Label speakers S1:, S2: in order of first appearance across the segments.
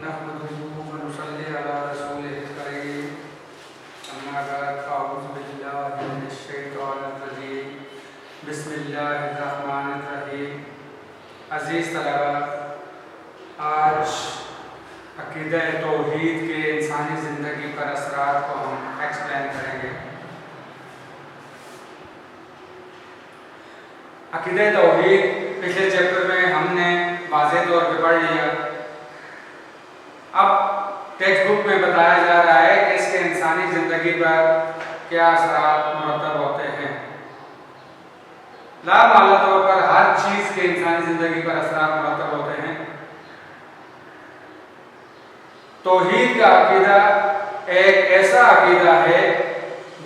S1: नहमदुहु व नुसल्ली अला रसूलिहिल करीम अम्मा बाद अऊज़ु बिल्लाहि मिनश शैतानिर रजीम बिस्मिल्लाहिर रहमानिर रहीम। अज़ीज़ तलबा, आज अक़ीदा तौहीद के इंसानी ज़िंदगी पर असरात को हम एक्सप्लेन करेंगे। अक़ीदा तौहीद पिछले चैप्टर में हमने वाज़ेह तौर पे पढ़ लिया। अब टेक्स्ट बुक में बताया जा रहा है कि इसके इंसानी ज़िंदगी पर क्या असरात मुरतब होते हैं। लामाला तौर पर हर चीज़ के इंसानी ज़िंदगी पर असरात मुरतब होते हैं। तौहीद का अक़ीदा एक ऐसा अक़ीदा है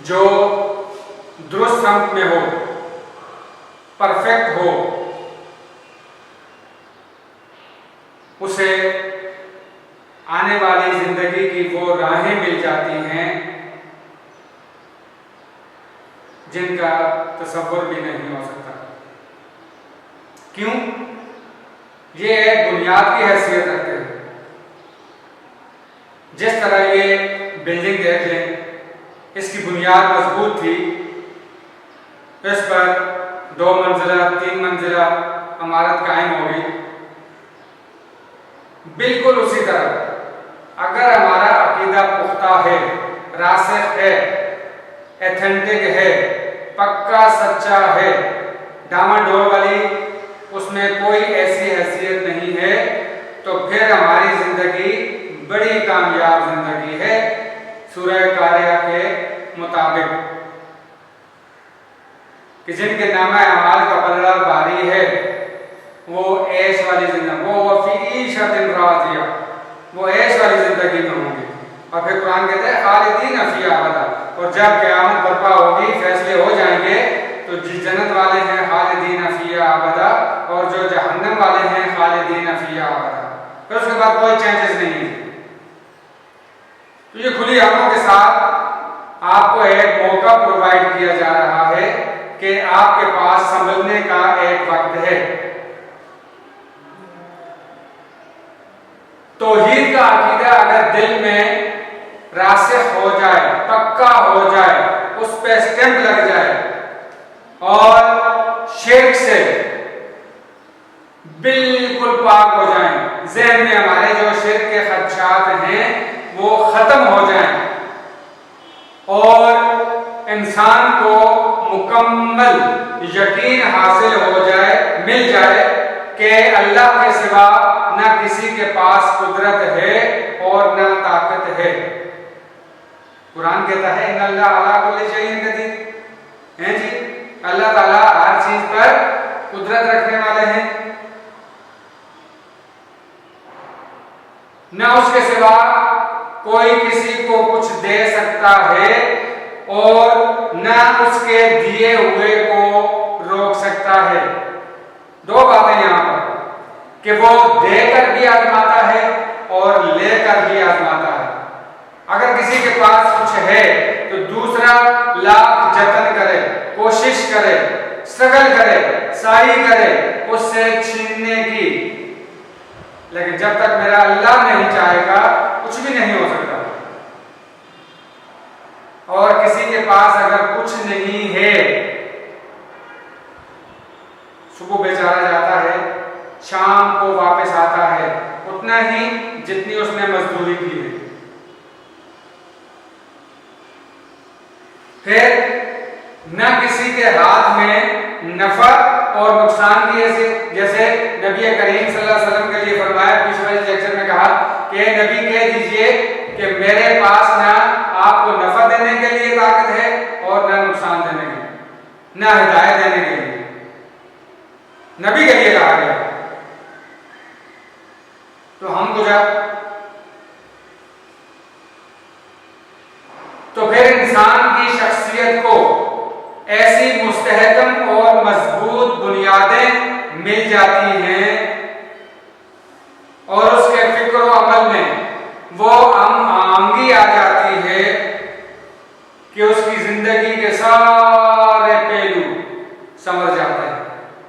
S1: जो दुरुस्त सम्त में हो, परफेक्ट हो, उसे आने वाली जिंदगी की वो राहें मिल जाती हैं जिनका तसव्वुर भी नहीं हो सकता। क्यों? ये एक बुनियाद की हैसियत रखते हैं। जिस तरह ये बिल्डिंग देख लें, इसकी बुनियाद मजबूत थी, इस पर 2 मंजिला 3 मंजिला इमारत कायम हो गई। बिल्कुल उसी तरह अगर हमारा अक़ीदा पुख्ता है, रासिख़ है, एथेंटिक है, पक्का सच्चा है, डामाडोल वाली उसमें कोई ऐसी हैसियत नहीं है, तो फिर हमारी ज़िंदगी बड़ी कामयाब ज़िंदगी है। सूरह कारिया के मुताबिक कि जिनके नामा अमाल का पलड़ा भारी है वो ऐश वाली जिंदगी, वो फी ईशतिन राज़िया, वो ऐश वाली जिंदगी में होंगे। और फिर कुरान कहते हैं खालिदीन फीहा अबदा, और जब क़यामत बर्पा होगी, फैसले हो जाएंगे, तो जिस जन्नत वाले हैं खालिदीन फीहा अबदा, और जो जहन्नम वाले हैं खालिदीन फीहा अबदा। फिर उसके बाद कोई चेंजेस नहीं है। तो ये खुली आंखों के साथ आपको एक मौका प्रोवाइड किया जा रहा है कि आपके पास संभलने का एक वक्त है। तौहीद का अक़ीदा अगर दिल में रासिख़ हो जाए, पक्का हो जाए, उस पे स्टैंप लग जाए और शिर्क से बिल्कुल पाक हो जाए, ज़हन में हमारे जो शिर्क के खदशात हैं वो ख़त्म हो जाएं और इंसान को मुकम्मल यकीन हासिल हो जाए, मिल जाए कि अल्लाह के सिवा न किसी के पास कुदरत है और न ताकत है। कुरान कहता है इन्नल्लाह अला कुल्लि शैइन कदीर, हैं जी, अल्लाह ताला हर चीज पर कुदरत रखने वाले हैं। न उसके सिवा कोई किसी को कुछ दे सकता है और न उसके दिए हुए को रोक सकता है। 2 बातें यहां पर कि वो देकर भी आजमाता है और लेकर भी आजमाता है। अगर किसी के पास कुछ है तो दूसरा लाख जतन करे, कोशिश करे, स्ट्रगल करे, साई करे उससे छीनने की, लेकिन जब तक मेरा अल्लाह नहीं चाहेगा कुछ भी नहीं हो सकता। और किसी के पास अगर कुछ नहीं है, सुबह बेचारा जाता है, शाम को वापस आता है उतना ही जितनी उसने मजदूरी की है। फिर न किसी के हाथ में नफा और नुकसान की जैसे नबी करीम सल्लल्लाहु अलैहि वसल्लम के लिए फरमाया, पिछले लेक्चर में कहा कि नबी कह दीजिए कि मेरे पास ना आपको नफा देने के लिए ताकत है और न नुकसान देने के लिए, न हिदायत देने के लिए। नबी के लिए कहा गया। तो हम गुजर, तो फिर इंसान की शख्सियत को ऐसी मुस्तहकम और मजबूत बुनियादें मिल जाती हैं और उसके फिक्र और अमल में वो आमगी आ जाती है कि उसकी जिंदगी के सारे पहलू समझ जाते हैं,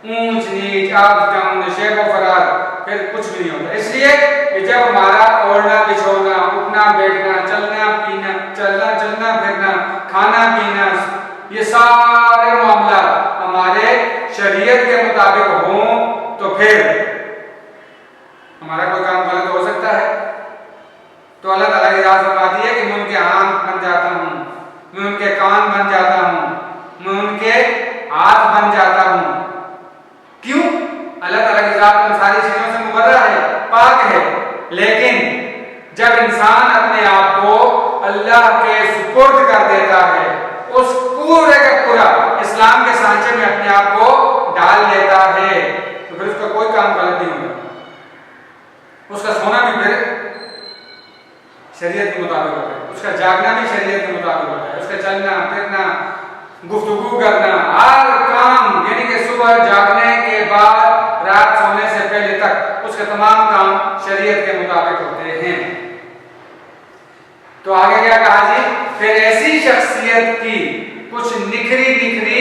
S1: ऊंच नीच, अप हम शेब व फरार, फिर कुछ भी नहीं होता। इसलिए कि जब हमारा ओढ़ना बिछोना, उठना बैठना, चलना पीना, चलना फिरना, खाना पीना, ये सारे मामला हमारे शरीयत के मुताबिक हों तो फिर हमारा कोई काम गलत हो सकता है। तो अल्लाह ताला की राज फरमाती है कि मैं उनके आंख बन जाता हूँ, मैं उनके कान बन जाता हूँ, मैं उनके हाथ बन जाता हूँ। क्यों? अल्लाह ताला की जात उन सारी चीजों से मुबर्रा है, पाक है। लेकिन जब इंसान अपने आप को अल्लाह के सुपुर्द कर देता है, उस पूरे का पूरा इस्लाम के सांचे में अपने आप को डाल लेता है, तो फिर उसका कोई काम गलत नहीं होगा। उसका सोना भी फिर शरीयत के मुताबिक होता है, उसका जागना भी शरीयत के मुताबिक होता है, उसका चलना फिरना, गुफ्तगू करना, हर काम, यानी कि सुबह जागने के बाद रात सोने से पहले तक उसके तमाम काम शरीयत के मुताबिक होते हैं। तो आगे क्या कहा जी? फिर ऐसी शख्सियत की कुछ निखरी निखरी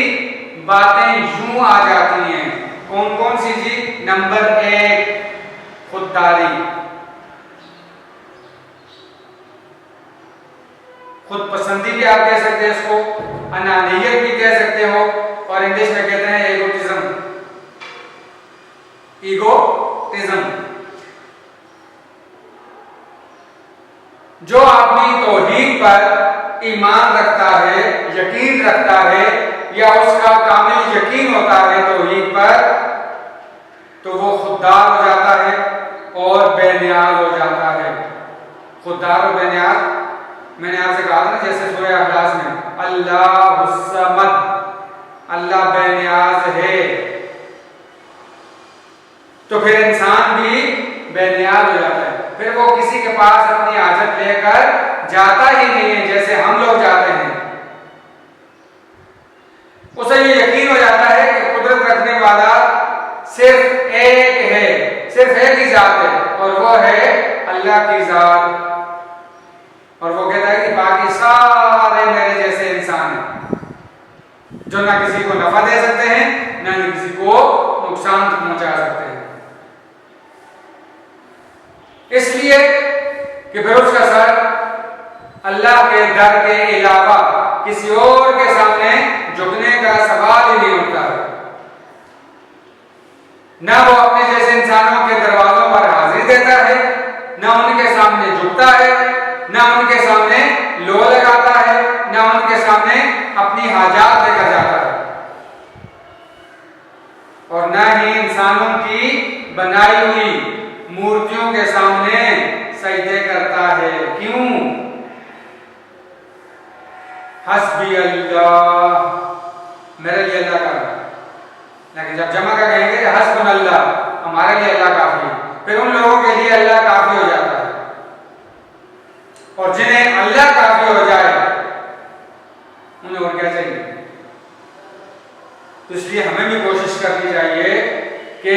S1: बातें यूं आ जाती हैं। कौन कौन सी जी? नंबर 1, खुददारी, खुद पसंदी भी आप कह सकते हैं इसको, अनानियत भी कह सकते हो, और इंग्लिश में कहते हैं एगोटिज्म। ईगोटिज्म, जो आदमी तौहीद पर ईमान रखता है, यकीन रखता है, या उसका कामिल यकीन होता है तौहीद पर, तो वो खुददार हो जाता है और बेनियाज हो जाता है। खुददार और बेनियाज, मैंने आपसे कहा था ना, जैसे सूरह इखलास में अल्लाहुस्समद, अल्लाह बेनियाज है, तो फिर इंसान भी बेनियाज हो जाता है। फिर वो किसी के पास अपनी हाजत लेकर जाता ही नहीं है जैसे हम लोग जाते हैं। उसे ये यकीन हो जाता है कि कुदरत रखने वाला सिर्फ एक है, सिर्फ एक ही जात है, और वो है अल्लाह की जात। और वो कहता है कि बाकी सारे मेरे जैसे इंसान हैं, जो ना किसी को नफा दे सकते हैं, ना किसी को नुकसान पहुंचा सकते हैं। इसलिए कि फिर उसका सर अल्लाह के दर के अलावा किसी और के सामने झुकने का सवाल ही नहीं उठता। ना वो अपने जैसे इंसानों के दरवाजों पर हाजिरी देता है, ना उनके सामने झुकता है, ना उनके सामने लो लगाता है, ना उनके सामने अपनी हाजात लेकर जाता है, और ना ही इंसानों की बनाई हुई मूर्तियों के सामने सजदे करता है। क्यों? हस्बी अल्लाह, मेरे लिए अल्लाह का। लेकिन जब जमा का कहेंगे हस्बुनल्लाह, हमारे लिए अल्लाह काफी है, फिर उन लोगों के लिए अल्लाह काफी हो जाता है। और जिन्हें अल्लाह काफी हो जाए उन्हें और क्या चाहिए? तो इसलिए हमें भी कोशिश करनी चाहिए कि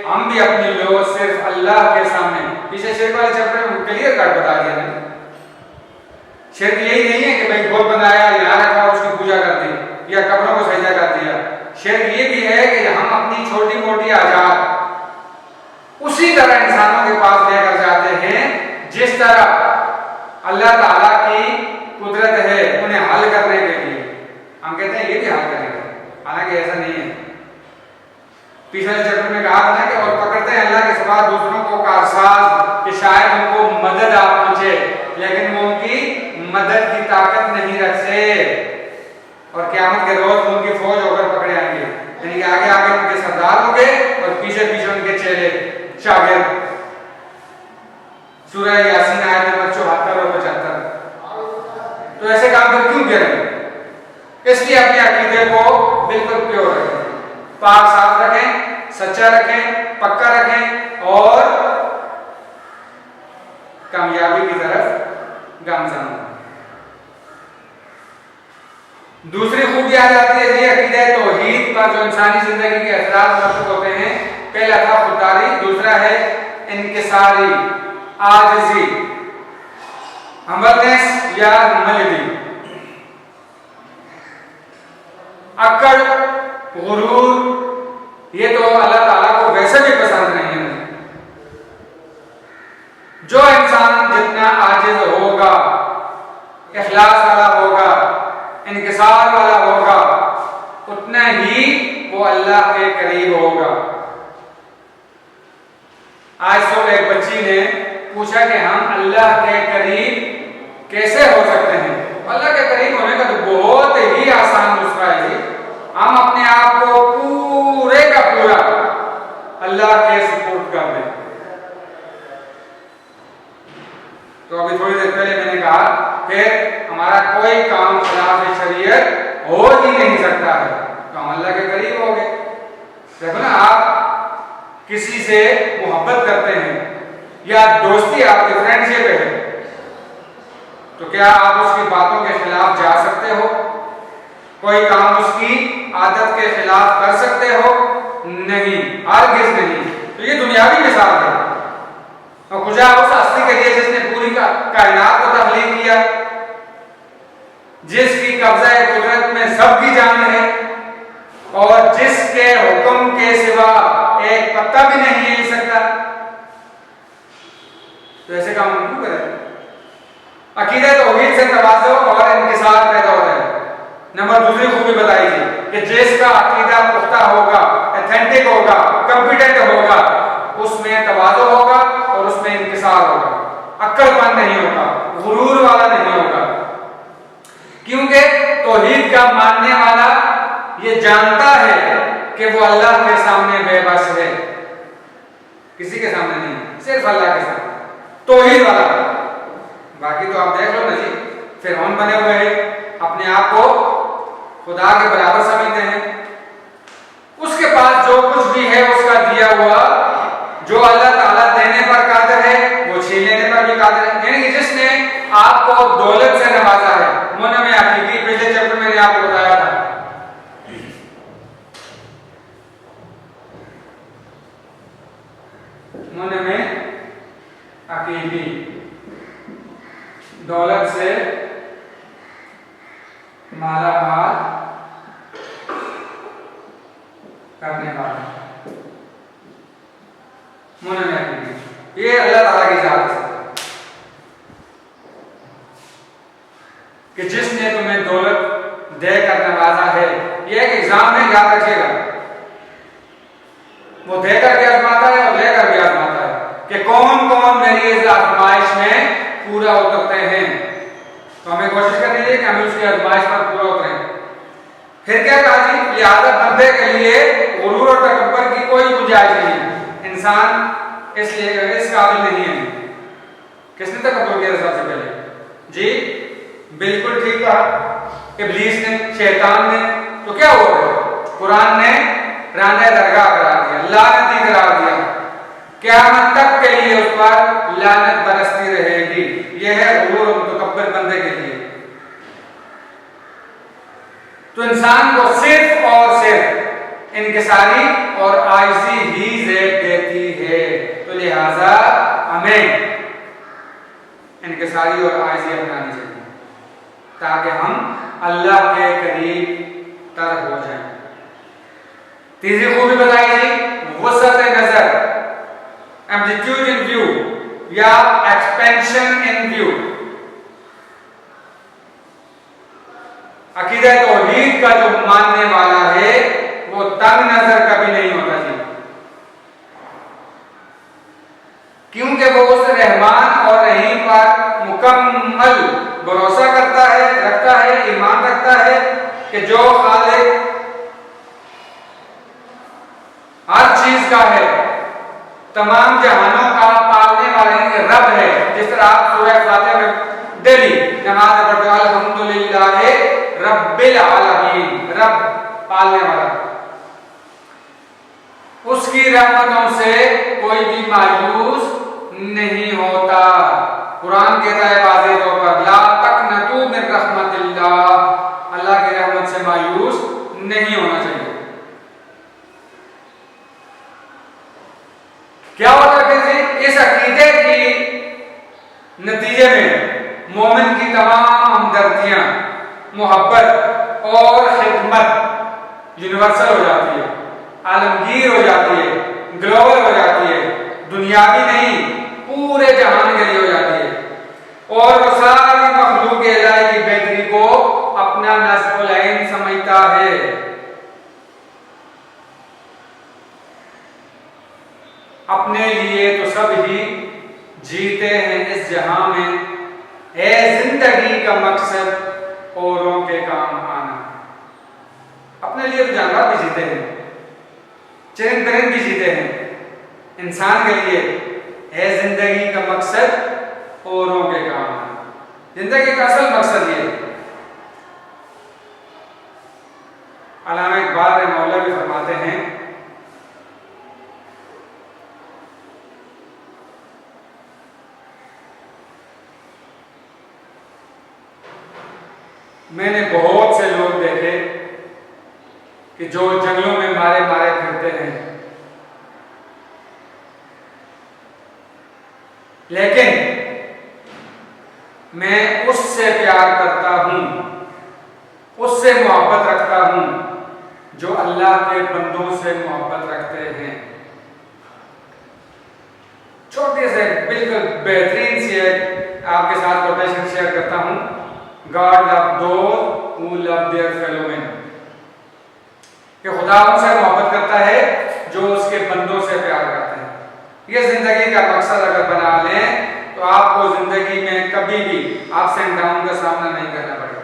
S1: हम भी अपनी लो सिर्फ अल्लाह के सामने, पीछे शेर वाले चैप्टर में क्लियर कट बता दिया ना। शेर यही नहीं है कि भाई गोद बनाया, यहाँ रखा, उसकी पूजा कर दी या कब्रों को सजदा कर दिया। शेर ये भी है कि हम अपनी छोटी मोटी आजाद उसी तरह इंसानों के पास लेकर जाते हैं जिस तरह अल्लाह ताला की कुदरत है उन्हें हल करने के लिए। हम कहते हैं ये भी हल करेगा, हालांकि ऐसा नहीं है। पिछले चैप्टर में कहा था ना कि और पकड़ते हैं अल्लाह के सिवा दूसरों को कारसाज कि शायद उनको मदद आ पहुंचे, लेकिन वो उनकी मदद की ताकत नहीं रखते, और क़यामत के रोज उनकी फौज होकर पकड़े आएंगे। यानी कि आगे आगे उनके सरदार होंगे और पीछे पीछे उनके चेले शागिर्द। सूरह यासीन आयत नंबर 74 और 75। तो ऐसे काम फिर क्यों करें? इसलिए अपने अकीदे को बिल्कुल प्योर रखें, पाक साफ रखें, सच्चा रखें, पक्का रखें, और कामयाबी की तरफ गामजन हों। दूसरी खूबी आ जाती है जी अकीदे तौहीद पर जो इंसानी जिंदगी के असरात मौजूद होते हैं। पहला था खुददारी, दूसरा है इनकिसारी, आजिज़ी, हम्बलनेस या ह्यूमिलिटी। अक्कड़, गुरूर, ये तो अल्लाह ताला को वैसे भी इखलास वाला होगा, इनकिसार वाला होगा, उतना ही वो अल्लाह के करीब होगा। आज तो एक बच्ची ने पूछा कि हम अल्लाह के करीब कैसे हो सकते हैं। अल्लाह के करीब होने का तो बहुत ही आसान नुस्खा है जी। हम अपने आप को पूरे का पूरा अल्लाह के सुपुर्द कर दें। तो अभी थोड़ी देर पहले मैंने कहा कि हमारा कोई काम खिलाफ शरीयत हो ही नहीं सकता है, तो हम अल्लाह के करीब हो गए। देखो ना, आप किसी से मोहब्बत करते हैं या दोस्ती आपकी फ्रेंडशिप है, तो क्या आप उसकी बातों के खिलाफ जा सकते हो? कोई काम उसकी आदत के खिलाफ कर सकते हो? नहीं, हरगिज़ नहीं। तो ये दुनियावी मिसाल है। और खुदा उस हस्ती के लिए जिसने पूरी कायनात को तख्लीक किया, जिसकी कब्जा कुदरत में सबकी जान है और जिसके हुक्म के सिवा एक पत्ता भी नहीं हिल सकता, तो ऐसे काम हम क्यों करें? अकीदा तौहीद से तवाज़ुन और इंकिसार पैदा होता है। नंबर दूसरी खूबी बताई थी कि जिसका अकीदा पुख्ता होगा, एथेंटिक होगा, कॉम्पिटेंट होगा, उसमें तवाज़ुन होगा और उसमें इंकिसार होगा, अक्लमंद नहीं होगा, गुरूर वाला नहीं होगा। क्योंकि तौहीद का मानने वाला ये जानता है कि वो अल्लाह के सामने बेबस है, किसी के सामने नहीं, सिर्फ अल्लाह के सामने। तौहीद वाला, बाकी तो आप देख लो ना जी, फिरौन बने हुए हैं, अपने आप को खुदा के बराबर समझते हैं। उसके पास जो कुछ भी है उसका दिया हुआ, जो अल्लाह ताला देने पर कादिर है वो छीन लेने पर भी कादिर है। यानी कि जिसने आपको दौलत से नवाजा है, मुनम हकीकी, पिछले चैप्टर में मैंने आपको बताया था, मुनम हकीकी, दौलत से माला माल करने वाला, मुनम हकीकी, ये अल्लाह ताला की जात है कि जिसने तुम्हें दौलत देकर नवाजा है। ये एक एग्जाम है, याद रखिएगा। वो देकर भी आजमाता है और लेकर भी आजमाता है कि कौन कौन मेरी इस आजमाइश में पूरा उतरते हैं। तो हमें कोशिश करनी चाहिए कि हम उसकी आजमाइश पर पूरा उतरें। फिर क्या कहा जी, लिहाजा बंदे के लिए गुरूर और तकब्बुर की कोई गुंजाइश नहीं। इंसान इसलिए इस काबिल नहीं है। किसने तकब्बुर किया सबसे पहले जी? बिल्कुल ठीक कहा, इब्लीस ने, शैतान ने। तो क्या हुआ? कुरान ने राना दरगाह करार दिया, लानती करार दिया, क़यामत तक के लिए उस पर लानत बरसती रहेगी। यह है गुरूर और तकब्बुर बंदे के लिए। तो इंसान को सिर्फ और सिर्फ इनकिसारी और आजिज़ी ही ज़ेब देती है। तो लिहाजा हमें इनकिसारी और आजिज़ी अपनानी चाहिए ताकि हम अल्लाह के करीब तर हो जाएं। तीसरी खूबी बताई थी वसअत नजर, एम्पलीट्यूड इन व्यू या एक्सपेंशन इन व्यू। अकीदा तौहीद का जो मानने वाला है वो तंग नजर कभी नहीं होता जी, क्योंकि वो उस रहमान और रहीम पर मुकम्मल भरोसा करता है, रखता है, ईमान रखता है कि जो खालिक हर चीज का है, तमाम जहानों का पालने वाला रब है। जिस तरह आप सूरह फातिहा में डेली नमाज पढ़ते हो, अल्हम्दुलिल्लाह रब्बिल आलमीन, रब पालने वाला, उसकी रहमतों से कोई भी मायूस नहीं होता। कुरान कहता है वाज़ेह तौर पर, ला तक़नतू मिन रहमतिल्लाह, अल्लाह की रहमत से मायूस नहीं होना चाहिए। क्या होता है कि इस अकीदे की नतीजे में मोमिन की तमाम हमदर्दियां, मोहब्बत और खिदमत यूनिवर्सल हो जाती है, आलमगीर हो जाती है, ग्लोबल हो जाती है, दुनियावी नहीं पूरे जहान के लिए हो जाती है। और वो सारी मखलूक इलाही की अपने लिए तो सब ही जीते हैं इस जहां में, है जिंदगी का मकसद औरों के काम आना। अपने लिए तो जानवर भी जीते हैं, चरिंद परिंद भी जीते हैं, इंसान के लिए है जिंदगी का मकसद औरों के काम आना। जिंदगी का असल मकसद ये है। अल्लामा इकबाल रहमतुल्लाह भी फरमाते हैं, मैंने बहुत से लोग देखे कि जो जंगलों में मारे मारे फिरते हैं, लेकिन मैं उससे प्यार करता हूं, उससे मोहब्बत रखता हूं जो अल्लाह के बंदों से मोहब्बत रखते हैं। छोटे से बिल्कुल बेहतरीन सी आपके साथ कोटेशन शेयर करता हूं। God love those who love there fellow man, कि खुदा उनसे मोहब्बत करता है जो उसके बंदों से प्यार करते हैं। ये जिंदगी का मकसद अगर बना लें तो आपको जिंदगी में कभी भी अप्स एंड डाउन का सामना नहीं करना पड़ेगा।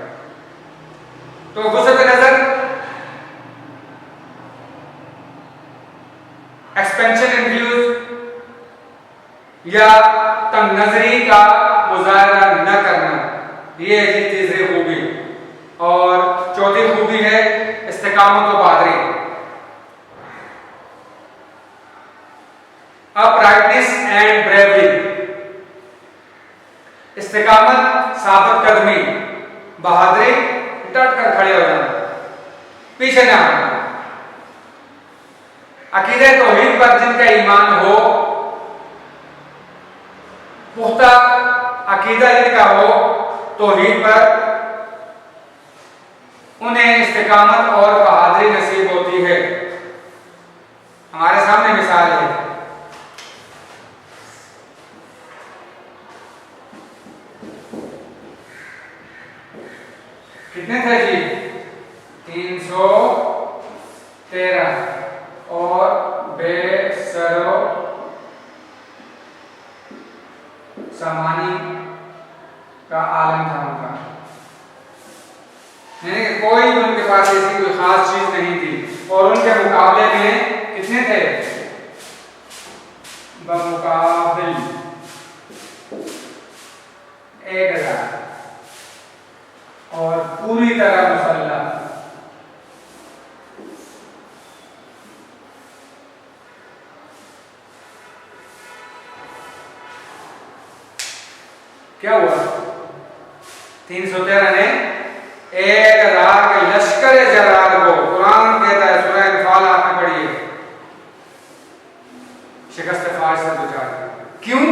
S1: तो गुस्से नजर एक्सपेंशन इन व्यूज या तंग नजरी का मुजाहरा न करना, ये है तीसरी खूबी। और चौथी खूबी है इस्तिकामत व बहादुरी, अपराइटनेस एंड ब्रेवरी। इस्तिकामत साबित कदमी, बहादुरी डट कर खड़े हो जाना, पीछे ना हटना। अकीदे तौहीद पर जिनका ईमान हो, पुख्ता अकीदा जिनका हो तौहीद पर, उन्हें इस्तिकामत और बहादुरी नसीब होती है। हमारे सामने मिसाल है, कितने थे जी? 313 और बेसरो सामानी का आलम था उनका। कोई उनके पास ऐसी कोई खास चीज नहीं थी, और उनके मुकाबले में कितने थे? बमुकाबिल 1000 और पूरी तरह मुसल्लह। क्या हुआ? 313 ने एक रात के लश्कर जरार को, कुरान कहता है सूरह अनफाल आपने पढ़िए, शिकस्त फाश से दुचार। क्यों?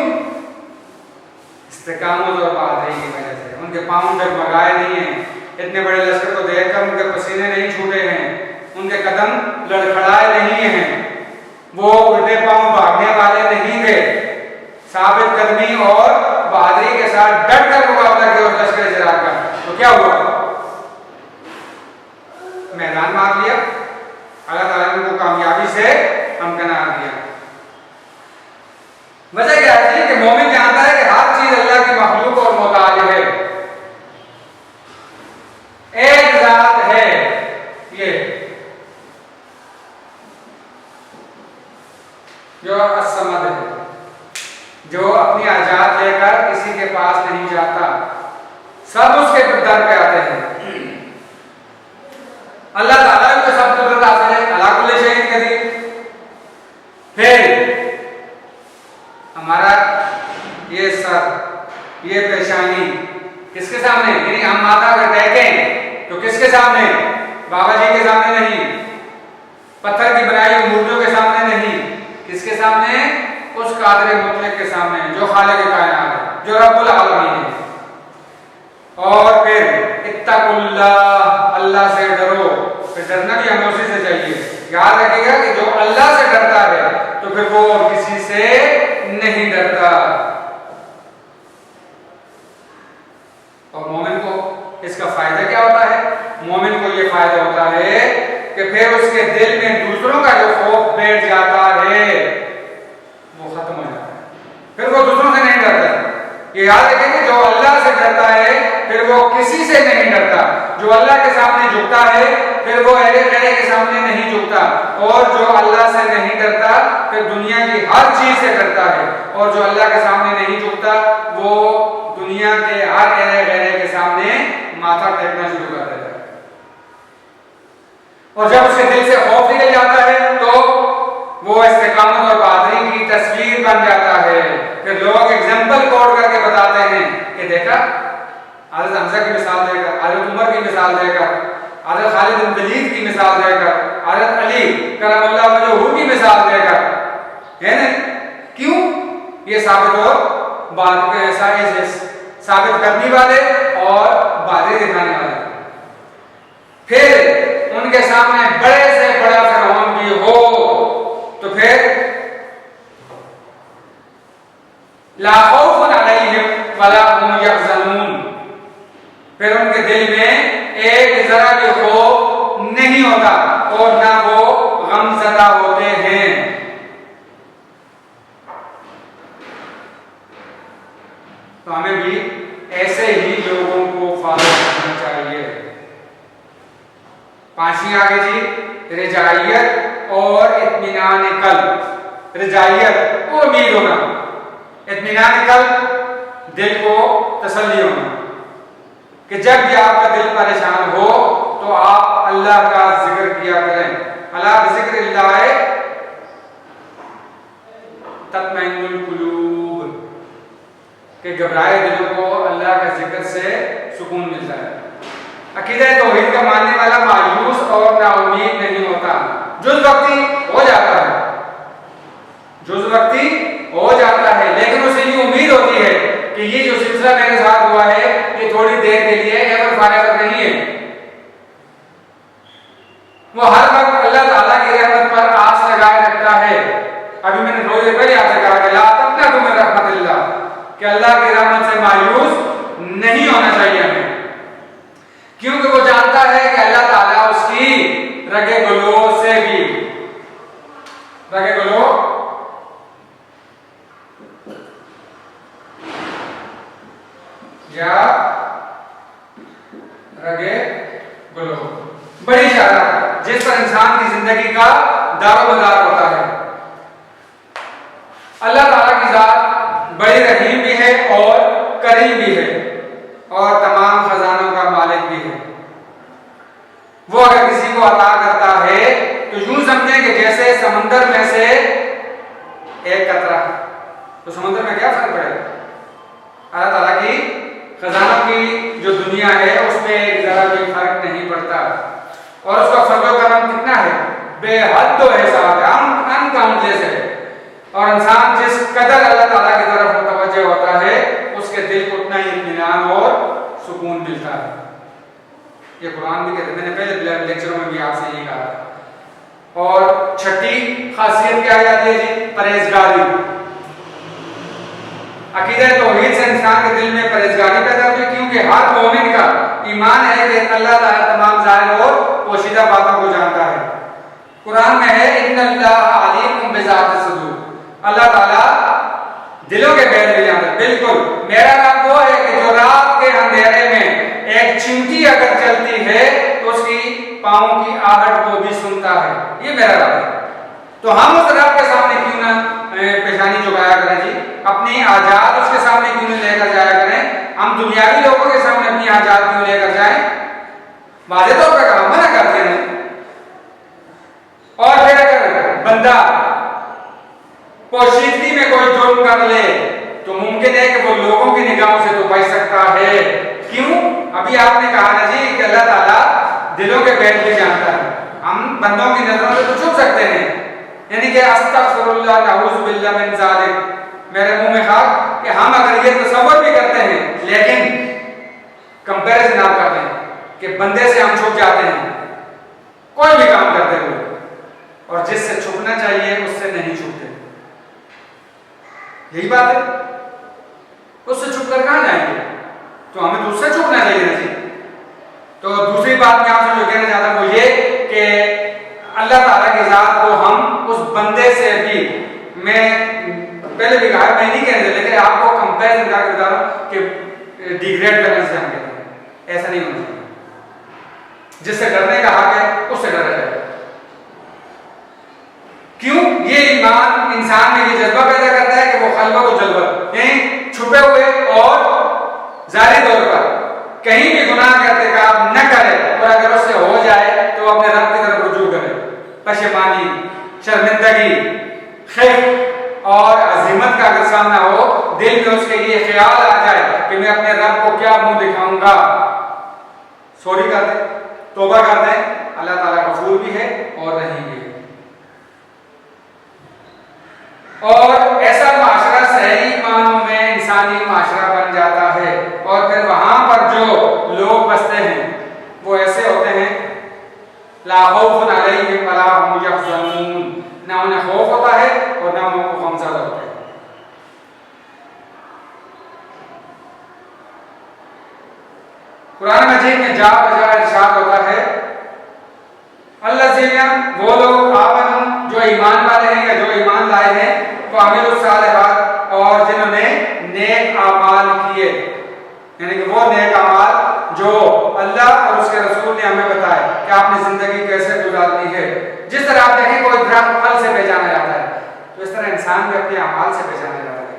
S1: इस्तिकामत और बहादुरी की वजह से। उनके पांव डगमगाए नहीं हैं, इतने बड़े लश्कर को देखकर उनके पसीने नहीं छूटे हैं, उनके कदम लड़खड़ाए नहीं हैं, वो उल्टे पांव भागने वाले नहीं थे। साबित कदमी और बहादुरी के साथ डट कर मुकाबला किया उस लश्कर जरार का। तो क्या हुआ? मैदान मार लिया, अल्लाह ताला ने उनको कामयाबी से हमकनार दिया। वजह क्या है कि मोमिन जानता है कि हर चीज अल्लाह की मखलूक और मोहताज है। एक जात है ये जो असमद है, जो अपनी आजाद लेकर किसी के पास नहीं जाता, सब उसके दर पे आते हैं। अल्लाह ताला को सब कुदरत हासिल है, अला कुल्ली शैइन कदीर। फिर हमारा ये सर, ये पेशानी किसके सामने? यानी हम माथा अगर टेकें तो किसके सामने? बाबा जी के सामने नहीं, पत्थर की बनाई हुई मूर्तियों के सामने नहीं, किसके सामने? उस कादिर मुतलक के सामने जो खालिक कायनात है, जो रब्बुल आलमीन है। और फिर इत्तकुल्लाह, अल्लाह से डरो। फिर डरना भी हमें उसी से चाहिए। याद रखिएगा कि जो अल्लाह से डरता है तो फिर वो और किसी से नहीं डरता। और मोमिन को इसका फायदा क्या होता है? मोमिन को ये फायदा होता है कि फिर उसके दिल में दूसरों का जो खौफ बैठ जाता है ये याद रखें कि जो अल्लाह से डरता है फिर वो किसी से नहीं डरता, जो अल्लाह के सामने झुकता है फिर वो अहले गैरे के सामने नहीं झुकता, और जो अल्लाह से नहीं डरता फिर दुनिया की हर चीज से डरता है, और जो अल्लाह के सामने नहीं झुकता वो दुनिया के हर अहले गैरे के सामने माथा टेकना शुरू कर देता है। और जब उसके दिल से खौफ निकल जाता है तो वो इस्तिकामत और बहादुरी की तस्वीर बन जाता है। फिर लोग एग्जाम्पल कोड करके बताते हैं कि देखा, हज़रत हमज़ा की मिसाल देकर, हज़रत उमर की मिसाल देकर, हज़रत खालिद बिन वलीद की मिसाल देकर, हज़रत अली करमल्लाहु वजहहू की मिसाल देकर, है ना? क्यों? ये साबित और साबित करने वाले और बहादुरी दिखाने वाले। फिर उनके सामने बड़े से बड़ा फिरौन भी हो तो फिर ला खौफुन अलैहिम वला हुम यहज़नून, फिर उनके दिल में एक जरा भी खौफ नहीं होता और ना वो गमज़दा होते हैं। तो हमें भी ऐसे ही लोगों को फॉलो करना चाहिए। पांचवी आगे जी, रिजाइयत और इत्मीनान कल्ब। रिजाइयत और उम्मीद होना, इत्मीनान कल्ब दिल को तसल्ली होना कि जब भी आपका दिल परेशान हो तो आप अल्लाह का जिक्र किया करें। अला बिज़िक्रिल्लाह तत्मइन्नुल कुलूब, कि घबराए दिलों को अल्लाह के जिक्र से सुकून मिलता है। अकीदा तौहीद का मानने वाला मायूस और नाउम्मीद नहीं होता, जुज़ वक्ती हो जाता है, जुज़ वक्ती हो जाता है, लेकिन उसे ये उम्मीद होती है कि ये जो सिलसिला मेरे साथ हुआ है ये थोड़ी देर के लिए एवर फॉरएवर नहीं है। वो हर वक्त अल्लाह ताला की रहमत पर आस लगाए रखता है। अभी मैंने थोड़ी देर पहले आपसे कहा कि ला तक़नतू मिन रहमतिल्लाह, कि अल्लाह की रहमत से मायूस नहीं होना चाहिए हमें, क्योंकि वो जानता है कि अल्लाह ताला उसकी रगे गुलो से भी, रगे गुलो या रगे गुलो बड़ी शारा जिस पर इंसान की जिंदगी का दारोमदार होता है। अल्लाह ताला की जात बड़ी रहीम भी है और करीम भी है और तमाम खजानों का मालिक भी है। वो अगर किसी को अता करता है तो यूं समझे कि जैसे समंदर में से एक कतरा, तो समंदर में क्या फर्क पड़ेगा? अल्लाह ताला की खजानों की जो दुनिया है उसमें एक जरा भी फर्क नहीं पड़ता, और उसका फजल करम कितना है, बेहद तो हिसाब है, अनकाउंटलेस है। और इंसान जिस कदर अल्लाह ताला की तरफ मुतवज्जह होता है उसके दिल को उतना ही इत्मीनान और सुकून मिलता है। ये कुरान भी कहते हैं, मैंने पहले लेक्चरों में भी आपसे यही कहा था। और छठी खासियत क्या जाती है जी? परहेजगारी। अकीदा तौहीद से इंसान के दिल में परहेजगारी पैदा होती है, क्योंकि हर मोमिन का ईमान है कि अल्लाह ताला तमाम ज़ाहिर और पोशीदा बातों को जानता है। कुरान में है इन्नल्लाह अलीमुम बिज़ातिस सुदूर, अल्लाह ताला दिलों के भेद भी जानता है। बिल्कुल, मेरा काम वो है कि जो रात के अंधेरे में एक चींटी अगर चलती है तो उसकी पाँव की आहट को भी सुनता है, ये मेरा रब है। तो हम उस रब के सामने क्यों ना पेशानी झुकाया करें जी, अपनी आजाद उसके सामने क्यों नहीं लेकर जाया करें? हम दुनियावी लोगों के सामने अपनी आजाद क्यों लेकर जाएं? वाज़े तौर पर कहा, मना करते हैं। और फिर अगर बंदा पोशीदगी में कोई जुर्म कर ले तो मुमकिन है कि वो लोगों की निगाहों से तो बच सकता है। क्यों? अभी आपने कहा ना जी कि अल्लाह ताला दिलों के भेद भी जानता है। हम बंदों की नजरों से तो छुप सकते हैं, यानी कि अस्तगफिरुल्लाह नऊज़ु बिल्लाह मिन ज़ालिक, मेरे मुंह में खाक कि हम अगर ये तसव्वुर भी करते हैं लेकिन कंपैरिजन आप करते हैं कि बंदे से हम छुप जाते हैं कोई भी काम करते हुए, और जिससे छुपना चाहिए उससे नहीं छुपते। यही बात है, उससे छुप कर कहां जाएंगे? तो हमें तो उससे छुपना चाहिए ना जी। तो दूसरी बात मैं आपसे जो कहना चाहता हूं वो ये कि अल्लाह ताला की जात को हम उस बंदे से भी, मैं पहले भी कहा, मैं नहीं कहते लेकिन आपको कंपेरिजन करके बता रहा हूं कि डिग्रेड करने से हम कहते हैं, ऐसा नहीं होना चाहिए। जिससे डरने का हक है उससे डरा जाए। क्यों? ये ईमान इंसान में ये जज्बा पैदा करता है कि वो खलवत और जलवत यानी छुपे हुए और जाहिर तौर पर कहीं भी गुनाह का इर्तिकाब न करे, और अगर उससे हो जाए तो अपने रब की तरफ रुजू करे। पशेमानी, शर्मिंदगी, खैफ और अजीमत का अगर सामना हो, दिल में उसके ये ख्याल आ जाए कि मैं अपने रब को क्या मुंह दिखाऊंगा, सॉरी कर दे, तौबा कर दे। अल्लाह ताला गफूर भी है और रहीम भी है। और ऐसा माशरा सही मानों में इंसानी माशरा बन जाता है। और फिर वहां पर जो लोग बसते हैं वो ऐसे होते हैं, ला खौफुन अलैहिम वला हुम यहज़नून, ना उन्हें खौफ होता है और ना उनको गमज़दा होता है। कुरान मजीद में जा बजा इरशाद होता है, अल्लज़ीना, वो लोग आमनू, जो ईमान वाले हैं या जो ईमान लाए हैं, वो अमीलुस सालिहात, और जिन्होंने नेक आमाल किए, यानी कि वो नेक आमाल जो अल्लाह और उसके रसूल ने हमें बताया कि आपने जिंदगी कैसे गुजारनी है। जिस तरह आप देखें कोई दरख्त फल से पहचाना जाता है, तो इस तरह इंसान भी अपने अमाल से पहचाना जाता है।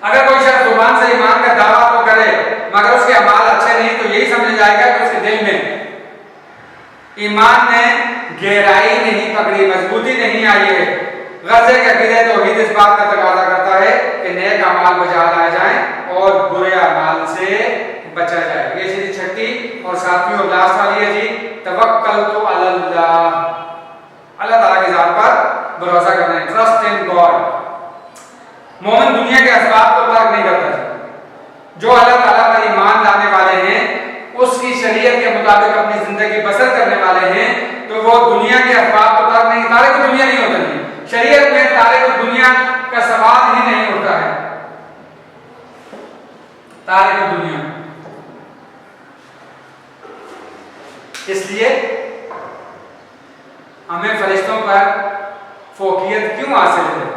S1: अगर कोई शख्स जुबान से ईमान का दावा तो करे मगर उसके अमाल अच्छे नहीं, तो यही समझ जाएगा कि उसके दिल में ईमान ने गहराई नहीं पकड़ी, मजबूती नहीं आई है। गज़े के अक़ीदे तौहीद इस बात का तकाज़ा करता है कि नेक अमाल बजा लाए जाएं और बुरे अमाल से बचा जाए। ये चीज 36 और 7वीं और लास्ट वाली है जी, तवक्कलतु अलल्लाह, अल्लाह ताला की जात पर भरोसा करना है, ट्रस्ट इन गॉड। मोमिन दुनिया के असबाब को तर्क नहीं करता। जो अल्लाह ताला पर ईमान लाने वाले हैं, उसकी शरीयत के मुताबिक अपनी जिंदगी बसर करने वाले हैं, तो वो दुनिया के असबाब को तर्क नहीं, तारे को दुनिया नहीं होता नहीं। शरीयत में तारे को दुनिया का सवाल ही नहीं उठता है। तारे को दुनिया, इसलिए हमें फरिश्तों पर फोकियत क्यों हासिल है?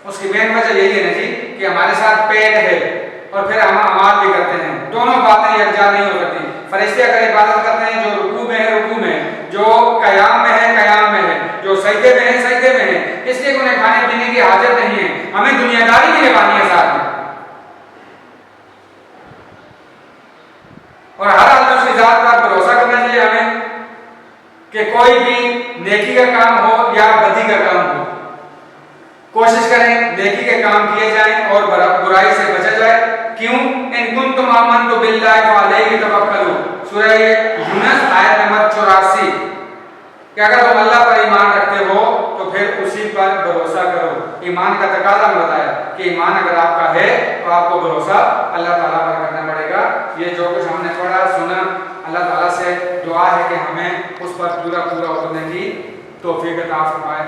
S1: उसकी मेन वजह यही है ना जी कि हमारे साथ पेट है और फिर हम अमाल भी करते हैं। दोनों बातें यकजा नहीं हो सकती। फरिश्ते अगर इबादत करते हैं, जो रुकू में है रुकू में, जो कयाम में है कयाम में है, जो सजदे में है सजदे में है, इसलिए उन्हें खाने पीने की हाजत नहीं है। हमें दुनियादारी भी निभानी है साथ में, और हर हाल में उसकी जात पर भरोसा करना चाहिए हमें कि कोई भी नेकी का काम हो या बदी का काम हो, कोशिश करें नेकी के काम किए जाएं और बुराई से बचा जाए। क्यों? इन कुंतुम आमनतु बिल्लाहि फअलैहि तवक्कलू, सूरह यूनुस आयत नंबर 84, कि अगर तुम अल्लाह पर ईमान रखते हो तो फिर उसी पर भरोसा करो। ईमान का तकाज़ा में बताया कि ईमान अगर आपका है तो आपको भरोसा अल्लाह ताला पर करना पड़ेगा। ये जो कुछ हमने पढ़ा सुना, अल्लाह ताला से दुआ है कि हमें उस पर पूरा उतरने की तौफीक अता फरमाए।